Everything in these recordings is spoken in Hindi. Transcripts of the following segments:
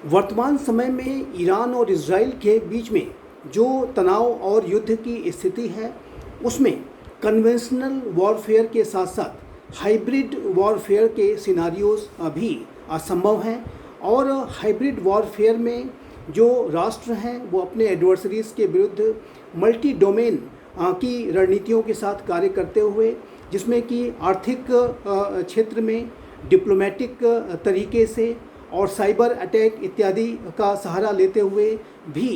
वर्तमान समय में ईरान और इज़राइल के बीच में जो तनाव और युद्ध की स्थिति है, उसमें कन्वेंशनल वॉरफेयर के साथ साथ हाइब्रिड वॉरफेयर के सिनारियोज भी असंभव हैं। और हाइब्रिड वॉरफेयर में जो राष्ट्र हैं वो अपने एडवर्सरीज़ के विरुद्ध मल्टी डोमेन की रणनीतियों के साथ कार्य करते हुए, जिसमें कि आर्थिक क्षेत्र में डिप्लोमेटिक तरीके से और साइबर अटैक इत्यादि का सहारा लेते हुए भी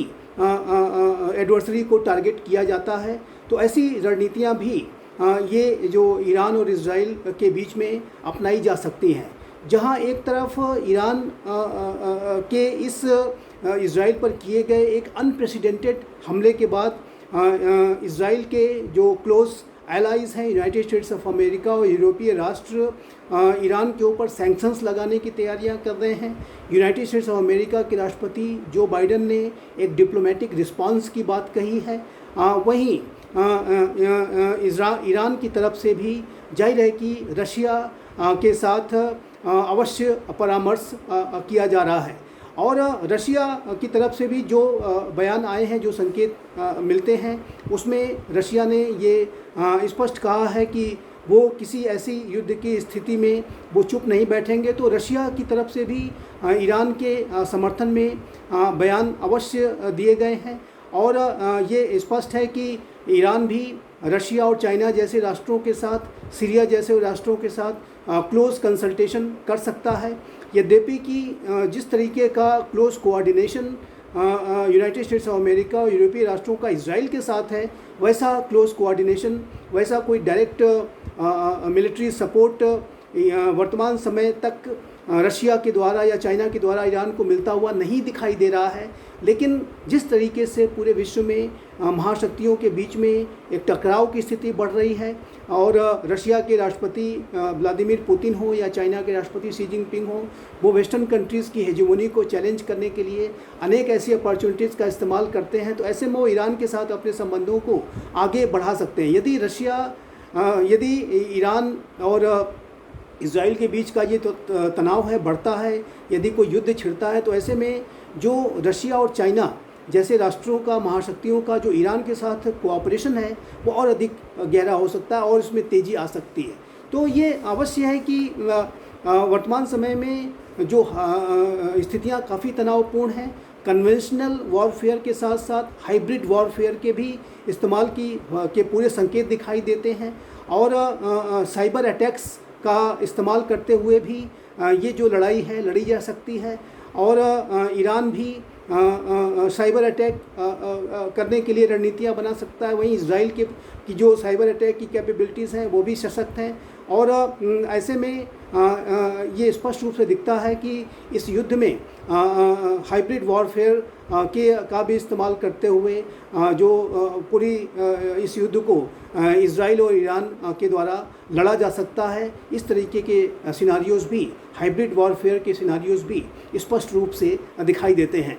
एडवर्सरी को टारगेट किया जाता है। तो ऐसी रणनीतियाँ भी ये जो ईरान और इज़राइल के बीच में अपनाई जा सकती हैं, जहाँ एक तरफ ईरान के इस इज़राइल पर किए गए एक अनप्रेसिडेंटेड हमले के बाद इज़राइल के जो क्लोज एलाइज़ हैं, यूनाइटेड स्टेट्स ऑफ अमेरिका और यूरोपीय राष्ट्र ईरान के ऊपर सैंक्शंस लगाने की तैयारियां कर रहे हैं। यूनाइटेड स्टेट्स ऑफ अमेरिका के राष्ट्रपति जो बाइडेन ने एक डिप्लोमेटिक रिस्पांस की बात कही है। वहीं ईरान की तरफ से भी जाहिर है कि रशिया के साथ अवश्य परामर्श किया जा रहा है। और रशिया की तरफ से भी जो बयान आए हैं, जो संकेत मिलते हैं, उसमें रशिया ने ये स्पष्ट कहा है कि वो किसी ऐसी युद्ध की स्थिति में वो चुप नहीं बैठेंगे। तो रशिया की तरफ से भी ईरान के समर्थन में बयान अवश्य दिए गए हैं। और ये स्पष्ट है कि ईरान भी रशिया और चाइना जैसे राष्ट्रों के साथ, सीरिया जैसे राष्ट्रों के साथ क्लोज कंसल्टेशन कर सकता है। यद्यपि कि जिस तरीके का close coordination United states of America और यूरोपीय राष्ट्रों का इज़राइल के साथ है, वैसा क्लोज कोऑर्डिनेशन, वैसा कोई डायरेक्ट मिलिट्री सपोर्ट वर्तमान समय तक रशिया के द्वारा या चाइना के द्वारा ईरान को मिलता हुआ नहीं दिखाई दे रहा है। लेकिन जिस तरीके से पूरे विश्व में महाशक्तियों के बीच में एक टकराव की स्थिति बढ़ रही है, और रशिया के राष्ट्रपति व्लादिमीर पुतिन हो या चाइना के राष्ट्रपति शी जिनपिंग हो, वो वेस्टर्न कंट्रीज़ की हेजेमोनी को चैलेंज करने के लिए अनेक ऐसी अपॉर्चुनिटीज़ का इस्तेमाल करते हैं। तो ऐसे में वो ईरान के साथ अपने संबंधों को आगे बढ़ा सकते हैं। यदि ईरान और इज़राइल के बीच का ये तो तनाव है, बढ़ता है, यदि कोई युद्ध छिड़ता है, तो ऐसे में जो रशिया और चाइना जैसे राष्ट्रों का, महाशक्तियों का जो ईरान के साथ कोऑपरेशन है, वो और अधिक गहरा हो सकता है और इसमें तेज़ी आ सकती है। तो ये अवश्य है कि वर्तमान समय में जो स्थितियाँ काफ़ी तनावपूर्ण हैं। कन्वेंशनल वॉरफेयर के साथ साथ हाइब्रिड वॉरफेयर के भी इस्तेमाल के पूरे संकेत दिखाई देते हैं। और साइबर अटैक्स का इस्तेमाल करते हुए भी ये जो लड़ाई है लड़ी जा सकती है। और ईरान भी साइबर अटैक करने के लिए रणनीतियाँ बना सकता है। वहीं इज़राइल की जो साइबर अटैक की कैपेबिलिटीज़ हैं वो भी सशक्त हैं। और ऐसे में ये स्पष्ट रूप से दिखता है कि इस युद्ध में हाइब्रिड वॉरफेयर का भी इस्तेमाल करते हुए जो पूरी इस युद्ध को इज़राइल और ईरान के द्वारा लड़ा जा सकता है। इस तरीके के सिनारियोज़ भी, हाइब्रिड वॉरफेयर के सिनारियोज़ भी स्पष्ट रूप से दिखाई देते हैं।